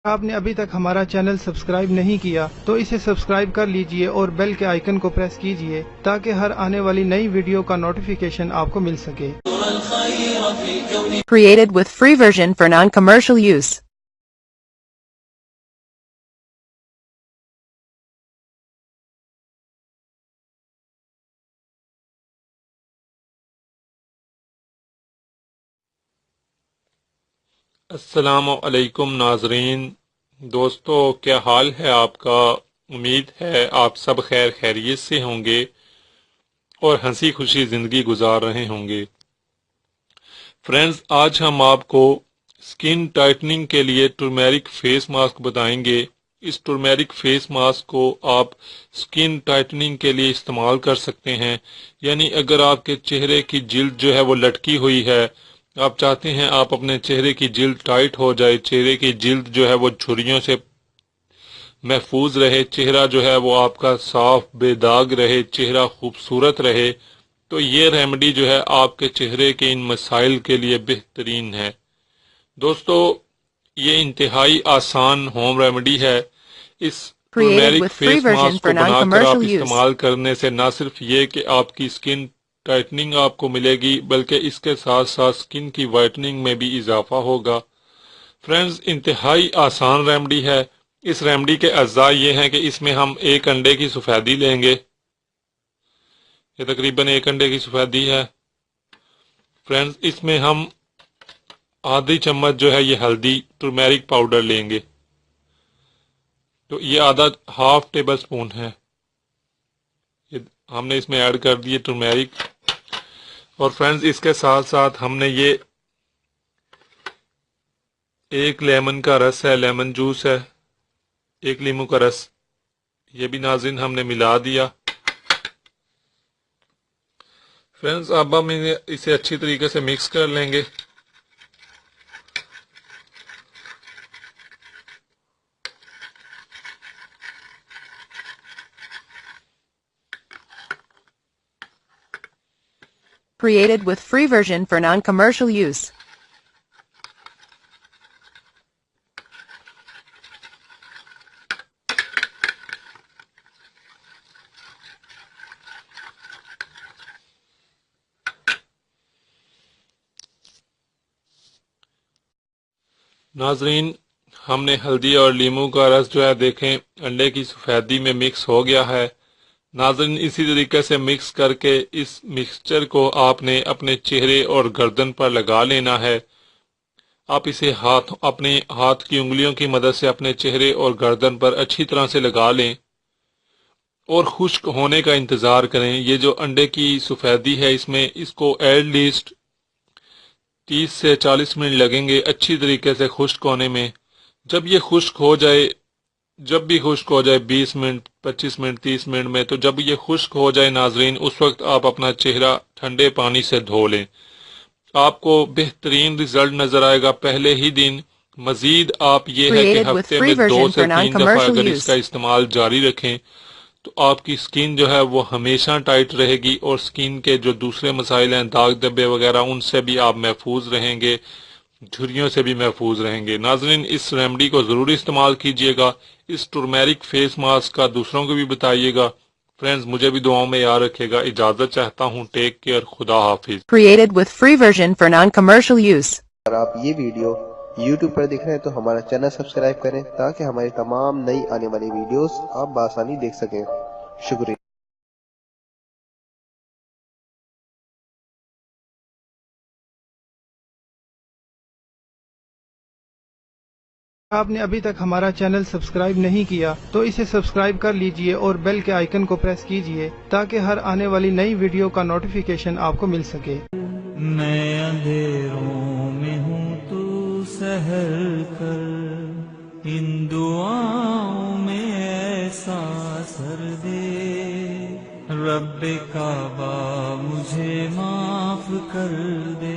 आपने अभी तक हमारा चैनल सब्सक्राइब नहीं किया तो इसे सब्सक्राइब कर लीजिए और बेल के आइकन को प्रेस कीजिए ताकि हर आने वाली नई वीडियो का नोटिफिकेशन आपको मिल सके। Created with free version for non-commercial use. अस्सलाम वालेकुम नाजरीन, दोस्तों क्या हाल है आपका। उम्मीद है आप सब खैर खैरियत से होंगे और हंसी खुशी ज़िंदगी गुजार रहे होंगे। फ्रेंड्स, आज हम आपको स्किन टाइटनिंग के लिए टर्मेरिक फेस मास्क बताएंगे। इस टर्मेरिक फेस मास्क को आप स्किन टाइटनिंग के लिए इस्तेमाल कर सकते हैं। यानी अगर आपके चेहरे की जिल्द जो है वो लटकी हुई है, आप चाहते हैं आप अपने चेहरे की जिल्द टाइट हो जाए, चेहरे की जिल्द जो है वो झुर्रियों से महफूज रहे, चेहरा जो है वो आपका साफ बेदाग रहे, चेहरा खूबसूरत रहे, तो ये रेमेडी जो है आपके चेहरे के इन मसाइल के लिए बेहतरीन है। दोस्तों, ये इंतहाई आसान होम रेमेडी है। इस टर्मेरिक फेस मास्क को बनाकर आप इस्तेमाल करने से न सिर्फ ये कि आपकी स्किन टाइटनिंग आपको मिलेगी, बल्कि इसके साथ साथ स्किन की वाइटनिंग में भी इजाफा होगा। फ्रेंड्स, इंतहाई आसान रेमेडी है। इस रेमेडी के अज्जा ये हैं कि इसमें हम एक अंडे की सफेदी लेंगे। ये तकरीबन एक अंडे की सफेदी है। फ्रेंड्स, इसमें हम आधी चम्मच जो है ये हल्दी टर्मेरिक पाउडर लेंगे, तो ये आधा हाफ टेबल स्पून है, ये हमने इसमें ऐड कर दिए टर्मेरिक। और फ्रेंड्स, इसके साथ साथ हमने ये एक लेमन का रस है, लेमन जूस है, एक लीमू का रस, ये भी नाज़रीन हमने मिला दिया। फ्रेंड्स, अब हम इसे अच्छी तरीके से मिक्स कर लेंगे। Created with free version for non-commercial use. नाजरीन, हमने हल्दी और लीमू का रस जो है देखें अंडे की सफेदी में मिक्स हो गया है। नाज़रीन, इसी तरीके से मिक्स करके इस मिक्सचर को आपने अपने चेहरे और गर्दन पर लगा लेना है। आप इसे अपने हाथ की उंगलियों की मदद से अपने चेहरे और गर्दन पर अच्छी तरह से लगा लें और खुश्क होने का इंतज़ार करें। ये जो अंडे की सफेदी है, इसमें इसको एटलीस्ट 30 से 40 मिनट लगेंगे अच्छी तरीके से खुश्क होने में। जब ये खुश्क हो जाए, जब भी खुश्क हो जाए 20 मिनट, 25 मिनट, 30 मिनट में, तो जब ये खुश्क हो जाए नाजरीन, उस वक्त आप अपना चेहरा ठंडे पानी से धो लें। आपको बेहतरीन रिजल्ट नजर आएगा पहले ही दिन। मजीद आप ये है कि हफ्ते में 2 से 3 दफा अगर इसका इस्तेमाल जारी रखें तो आपकी स्किन जो है वो हमेशा टाइट रहेगी और स्किन के जो दूसरे मसाइल हैं, दाग धब्बे वगैरह, उनसे भी आप महफूज रहेंगे, झुर्रियों से भी महफूज रहेंगे। नाजरीन, इस रेमेडी को जरूर इस्तेमाल कीजिएगा। इस टर्मेरिक फेस मास्क का दूसरों को भी बताइएगा। फ्रेंड्स, मुझे भी दुआओं में याद रखेगा। इजाजत चाहता हूँ। Take care. खुदा हाफिज। Created with free version for non-commercial use. अगर आप ये वीडियो YouTube पर देख रहे हैं तो हमारा चैनल सब्सक्राइब करें ताकि हमारी तमाम नई आने वाली वीडियोस आप बआसानी देख सकें। शुक्रिया। आपने अभी तक हमारा चैनल सब्सक्राइब नहीं किया तो इसे सब्सक्राइब कर लीजिए और बेल के आइकन को प्रेस कीजिए ताकि हर आने वाली नई वीडियो का नोटिफिकेशन आपको मिल सके। मैं अंधेरों में हूँ, तू सहर कर, इन दुआओं में ऐसा असर दे, रब्बे काबा मुझे माफ कर दे।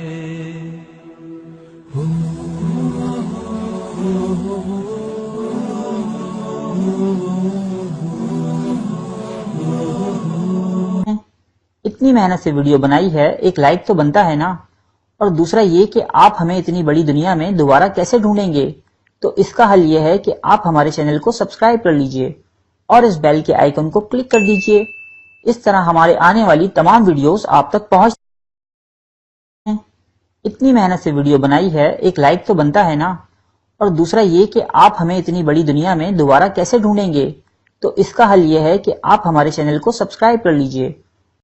इतनी मेहनत से वीडियो बनाई है, एक लाइक तो बनता है ना। और दूसरा ये कि आप हमें इतनी बड़ी दुनिया में दोबारा कैसे ढूंढेंगे। تو اس کا حل یہ ہے کہ آپ ہمارے چینل کو سبسکرائب کر لیجئے اور اس بیل کے آئیکن کو کلک کر دیجئے. اس طرح ہمارے آنے والی تمام ویڈیوز آپ تک پہنچ ہیں. اتنی محنت سے ویڈیو بنائی ہے، ایک لائک تو بنتا ہے نا. اور دوسرا یہ کہ آپ ہمیں اتنی بڑی دنیا میں دوبارہ کیسے ڈھونڈیں گے؟ تو اس کا حل یہ ہے کہ آپ ہمارے چینل کو سبسکرائب کر لیجئے